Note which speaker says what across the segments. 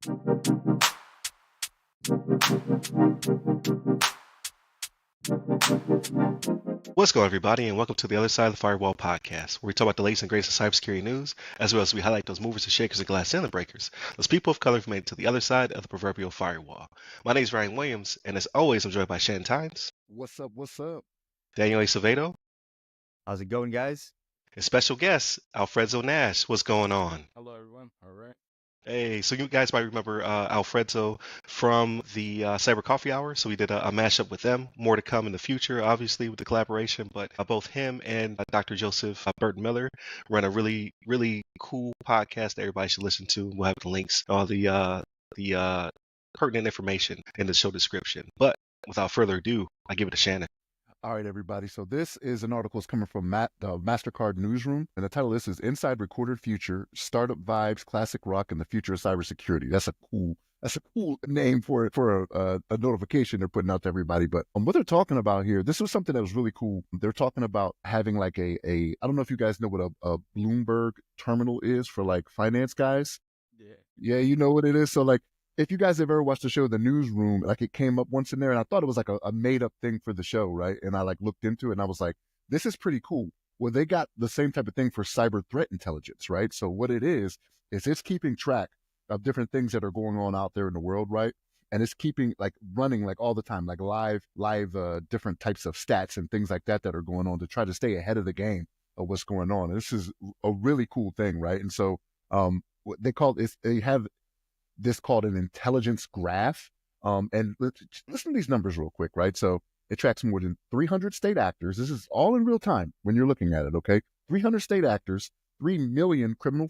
Speaker 1: What's going on, everybody, and welcome to the Other Side of the Firewall podcast, where we talk about the latest and greatest of cybersecurity news, as well as we highlight those movers and shakers and glass ceiling breakers, those people of color who made it to the other side of the proverbial firewall. My name is Ryan Williams, and as always, I'm joined by Shannon Tynes,
Speaker 2: What's up? What's up?
Speaker 1: Daniel Acevedo,
Speaker 3: How's it going, guys?
Speaker 1: and special guest, Alfredo Nash. What's going on?
Speaker 2: Hello, everyone. All right.
Speaker 1: Hey, so you guys might remember Alfredo from the Cyber Coffee Hour. So we did a mashup with them. More to come in the future, obviously, with the collaboration. But both him and Dr. Joseph Burton Miller run a really, really cool podcast that everybody should listen to. We'll have the links, all the pertinent information in the show description. But without further ado, I give it to Shannon.
Speaker 2: All right, everybody. So this is an article that's coming from the MasterCard newsroom. And the title of this is Inside Recorded Future, Startup Vibes, Classic Rock, and the Future of Cybersecurity. That's a cool name for a notification they're putting out to everybody. But what they're talking about here, this was something that was really cool. They're talking about having like I don't know if you guys know what a Bloomberg terminal is for like finance guys. Yeah, you know what it is. So like, if you guys have ever watched the show The Newsroom, like it came up once in there and I thought it was like a made up thing for the show, right? And I like looked into it and I was like, this is pretty cool. Well, they got the same type of thing for cyber threat intelligence, right? So what it is it's keeping track of different things that are going on out there in the world, right? And it's keeping like running like all the time, like live different types of stats and things like that are going on to try to stay ahead of the game of what's going on. And this is a really cool thing, right? And so what they call it, they have this called an intelligence graph. And listen to these numbers real quick, right? So it tracks more than 300 state actors. This is all in real time when you're looking at it, okay? 300 state actors, 3 million criminal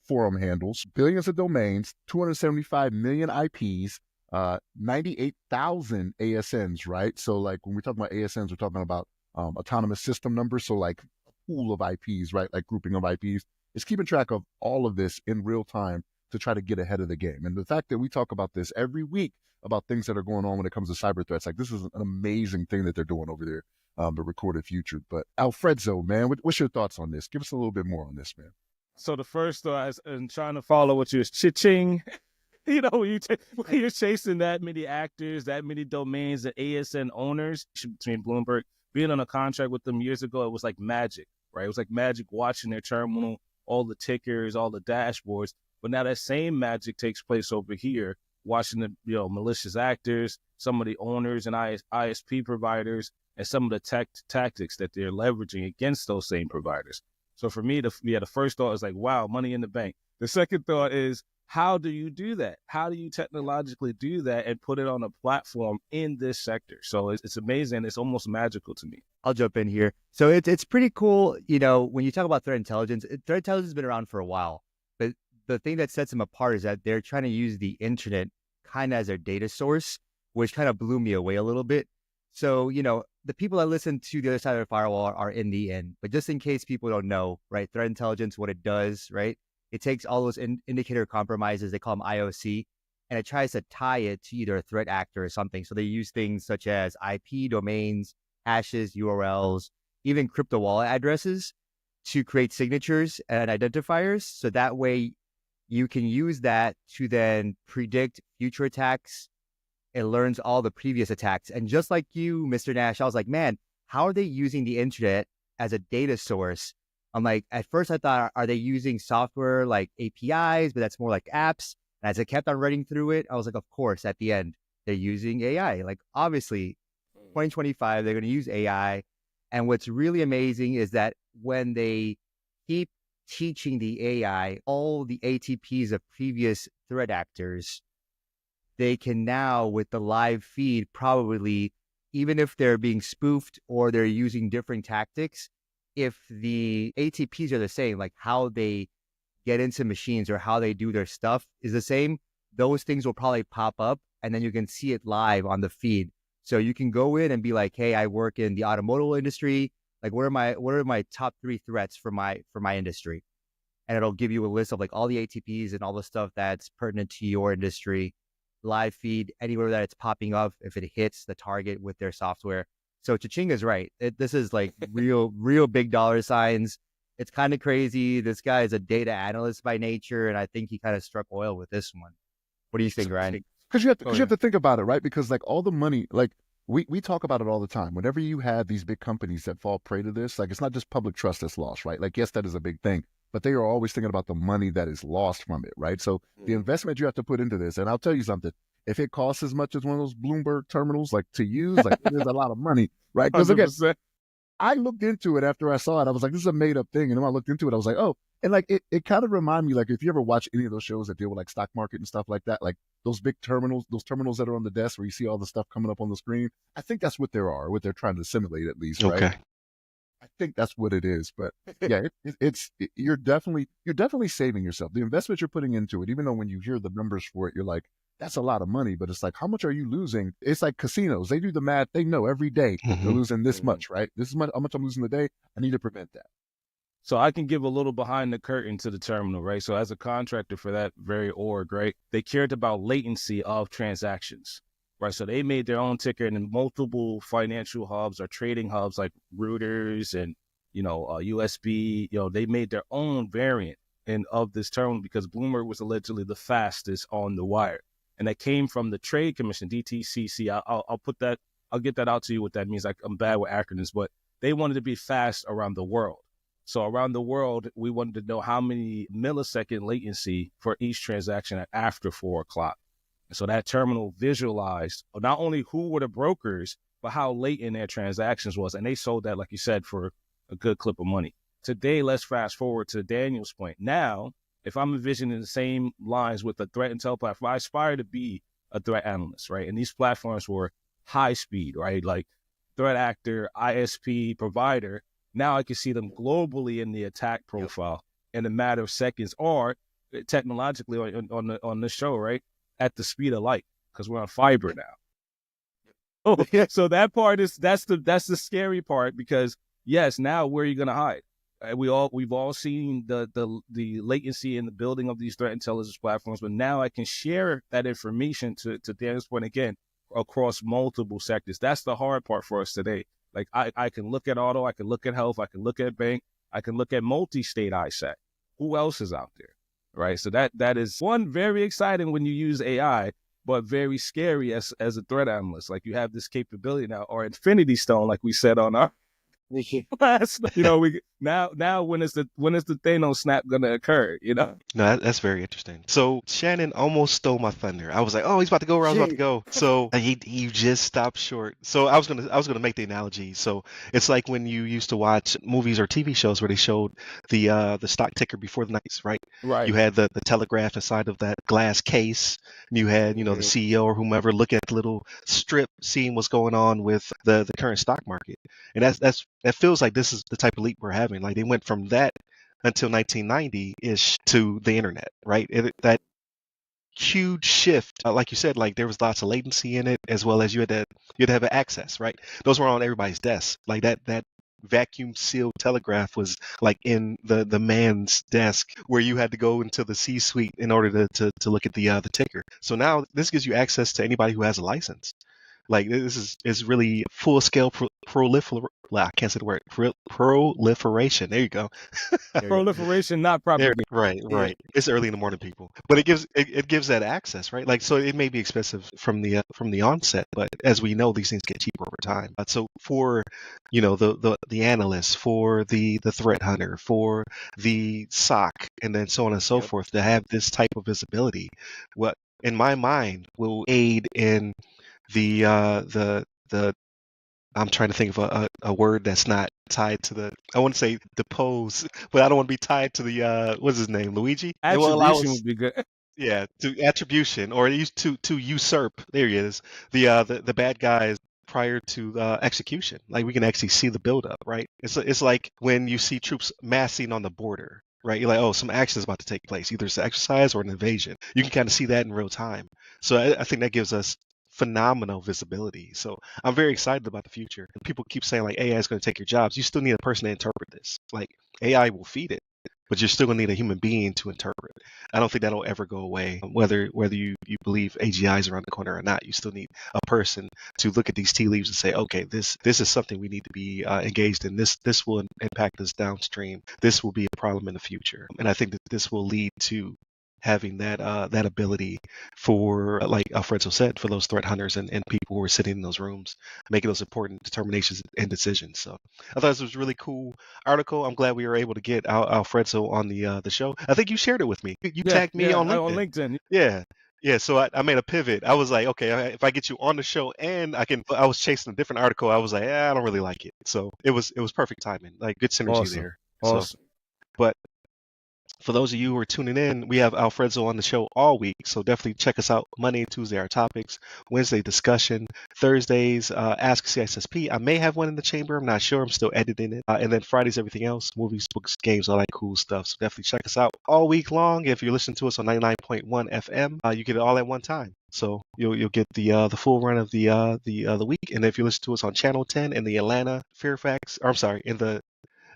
Speaker 2: forum handles, billions of domains, 275 million IPs, 98,000 ASNs, right? So like when we talk about ASNs, we're talking about autonomous system numbers. So like a pool of IPs, right? Like grouping of IPs. It's keeping track of all of this in real time to try to get ahead of the game. And the fact that we talk about this every week about things that are going on when it comes to cyber threats, like this is an amazing thing that they're doing over there, the recorded future. But Alfredo, man, what's your thoughts on this? Give us a little bit more on this, man.
Speaker 4: So the first thought is, and trying to follow what you're ching, when you're chasing that many actors, that many domains, and ASN owners, between Bloomberg, being on a contract with them years ago, it was like magic, right? It was like magic watching their terminal, all the tickers, all the dashboards. But now that same magic takes place over here, watching the malicious actors, some of the owners and ISP providers, and some of the tactics that they're leveraging against those same providers. So for me, the first thought is like, wow, money in the bank. The second thought is, how do you do that? How do you technologically do that and put it on a platform in this sector? So it's amazing. It's almost magical to me.
Speaker 3: I'll jump in here. So it's pretty cool. When you talk about threat intelligence has been around for a while. But the thing that sets them apart is that they're trying to use the internet kind of as their data source, which kind of blew me away a little bit. So, the people that listen to the other side of the firewall are in the in, but just in case people don't know, right, threat intelligence, what it does, right? It takes all those indicator compromises, they call them IOC, and it tries to tie it to either a threat actor or something. So they use things such as IP domains, hashes, URLs, even crypto wallet addresses to create signatures and identifiers. So that way you can use that to then predict future attacks. It learns all the previous attacks. And just like you, Mr. Nash, I was like, man, how are they using the internet as a data source? I'm like, at first I thought, are they using software like APIs, but that's more like apps? And as I kept on running through it, I was like, of course, at the end, they're using AI. Like, obviously, 2025, they're going to use AI. And what's really amazing is that when they keep teaching the AI all the ATPs of previous threat actors, they can now, with the live feed, probably, even if they're being spoofed or they're using different tactics, if the ATPs are the same, like how they get into machines or how they do their stuff is the same, those things will probably pop up and then you can see it live on the feed. So you can go in and be like, hey, I work in the automotive industry. Like, what are my top 3 threats for my industry? And it'll give you a list of like all the ATPs and all the stuff that's pertinent to your industry. Live feed anywhere that it's popping up if it hits the target with their software. So Cha-Ching is right. This is like real big dollar signs. It's kind of crazy. This guy is a data analyst by nature, and I think he kind of struck oil with this one. What do you think, Ryan?
Speaker 2: Because you have to,
Speaker 4: Oh,
Speaker 2: you have to think about it, right? Because like all the money, like we talk about it all the time. Whenever you have these big companies that fall prey to this, like it's not just public trust that's lost, right? Like yes, that is a big thing, but they are always thinking about the money that is lost from it, right? So the investment you have to put into this, and I'll tell you something, if it costs as much as one of those Bloomberg terminals, like to use, like it is a lot of money, right? Because again,
Speaker 4: 100%.
Speaker 2: I looked into it after I saw it. I was like, this is a made up thing. And then when I looked into it, I was like, oh, and like it kind of reminded me, like if you ever watch any of those shows that deal with like stock market and stuff like that, like those big terminals, those terminals that are on the desk where you see all the stuff coming up on the screen. I think that's what there are, what they're trying to simulate at least, right?
Speaker 1: Okay.
Speaker 2: I think that's what it is. But yeah, you're definitely saving yourself. The investment you're putting into it, even though when you hear the numbers for it, you're like, that's a lot of money, but it's like, how much are you losing? It's like casinos. They do the math. They know every day they're
Speaker 1: Mhm.
Speaker 2: losing this much, right? This is how much I'm losing a day. I need to prevent that.
Speaker 4: So I can give a little behind the curtain to the terminal, right? So as a contractor for that very org, right, they cared about latency of transactions, right? So they made their own ticker in multiple financial hubs or trading hubs like routers and, USB, they made their own variant of this terminal because Bloomberg was allegedly the fastest on the wire. And that came from the Trade Commission, DTCC. I'll get that out to you what that means. I'm bad with acronyms, but they wanted to be fast around the world. So around the world, we wanted to know how many millisecond latency for each transaction after 4 o'clock. And so that terminal visualized not only who were the brokers, but how late in their transactions was. And they sold that, like you said, for a good clip of money. Today, let's fast forward to Daniel's point. Now, if I'm envisioning the same lines with a threat intel platform, I aspire to be a threat analyst, right? And these platforms were high speed, right? Like threat actor, ISP, provider. Now I can see them globally in the attack profile in a matter of seconds, or technologically on the show, right? At the speed of light, because we're on fiber now. Oh, so that part that's the scary part, because yes, now where are you gonna hide? We've all seen the latency in the building of these threat intelligence platforms, but now I can share that information to Dan's point again across multiple sectors. That's the hard part for us today. Like I can look at auto, I can look at health, I can look at bank, I can look at multi-state ISAC. Who else is out there, right? So that is one, very exciting when you use AI, but very scary as a threat analyst. Like you have this capability now, or Infinity Stone, like we said on our class. We now when is the Thanos snap gonna occur?
Speaker 1: No, that's very interesting. So Shannon almost stole my thunder. I was like, oh, he's about to go where I was about to go. So he just stopped short. So I was gonna make the analogy. So it's like when you used to watch movies or TV shows where they showed the stock ticker before the nights, right?
Speaker 4: Right.
Speaker 1: You had the telegraph inside of that glass case, and you had the CEO or whomever looking at the little strip, seeing what's going on with the current stock market, and that feels like this is the type of leap we're having. Like they went from that until 1990-ish to the internet, right? That huge shift, like you said, like there was lots of latency in it, as well as you had to have access, right? Those were on everybody's desk. Like that vacuum sealed telegraph was like in the man's desk, where you had to go into the C-suite in order to look at the ticker. So now this gives you access to anybody who has a license. Like this is really full scale I can't say the word proliferation. There you go.
Speaker 4: Proliferation, not propagation.
Speaker 1: Right. It's early in the morning, people. But it gives that access, right? Like so, it may be expensive from the onset, but as we know, these things get cheaper over time. So for the analyst, for the threat hunter, for the SOC, and then so on and so forth, to have this type of visibility, what in my mind will aid in the I'm trying to think of a word that's not tied to the, I want to say depose, but I don't want to be tied to the what's his name, Luigi? It will allow
Speaker 4: Attribution
Speaker 1: us,
Speaker 4: would be good.
Speaker 1: yeah, to attribution, or to usurp. There he is. The bad guys prior to execution. Like we can actually see the buildup, right? It's like when you see troops massing on the border, right? You're like, oh, some action is about to take place. Either it's an exercise or an invasion. You can kind of see that in real time. So I think that gives us phenomenal visibility. So I'm very excited about the future. And people keep saying like AI is going to take your jobs. You still need a person to interpret this. Like AI will feed it, but you're still going to need a human being to interpret. I don't think that'll ever go away. Whether you believe AGI is around the corner or not, you still need a person to look at these tea leaves and say, okay, this is something we need to be engaged in. This will impact us downstream. This will be a problem in the future. And I think that this will lead to having that ability for, like Alfredo said, for those threat hunters and people who are sitting in those rooms, making those important determinations and decisions. So I thought this was a really cool article. I'm glad we were able to get Alfredo on the show. I think you shared it with me. You
Speaker 4: Yeah,
Speaker 1: tagged me on
Speaker 4: on
Speaker 1: LinkedIn.
Speaker 4: LinkedIn.
Speaker 1: Yeah. Yeah, so I made a pivot. I was like, okay, if I get you on the show and I was chasing a different article. I was like, I don't really like it. So it was perfect timing, like good synergy
Speaker 4: Awesome.
Speaker 1: there. So,
Speaker 4: Awesome.
Speaker 1: but for those of you who are tuning in, we have Alfredo on the show all week. So definitely check us out. Monday and Tuesday, our topics. Wednesday, discussion. Thursdays, Ask CISSP. I may have one in the chamber. I'm not sure. I'm still editing it. And then Fridays, everything else. Movies, books, games, all that cool stuff. So definitely check us out all week long. If you're listening to us on 99.1 FM, you get it all at one time. So you'll get the full run of the week. And if you listen to us on Channel 10 in the Atlanta, Fairfax, or I'm sorry, in the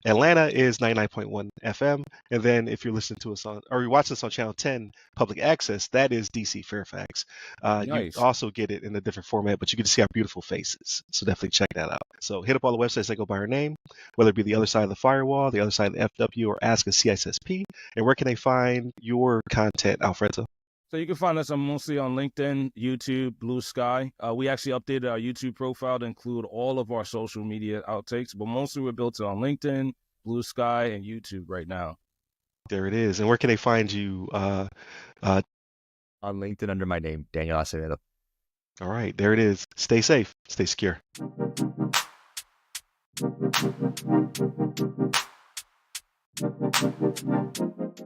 Speaker 1: Atlanta is 99.1 FM. And then if you're listening to us you're watching us on Channel 10 Public Access, that is DC Fairfax. You
Speaker 4: Nice.
Speaker 1: also get it in a different format, but you get to see our beautiful faces. So definitely check that out. So hit up all the websites that go by our name, whether it be the other side of the firewall, the other side of the FW, or Ask a CISSP. And where can they find your content, Alfredo?
Speaker 4: So you can find us mostly on LinkedIn, YouTube, Blue Sky. We actually updated our YouTube profile to include all of our social media outtakes, but mostly we're built on LinkedIn, Blue Sky, and YouTube right now.
Speaker 1: There it is. And where can they find you?
Speaker 3: On LinkedIn under my name, Daniel Acevedo.
Speaker 1: All right, there it is. Stay safe, stay secure.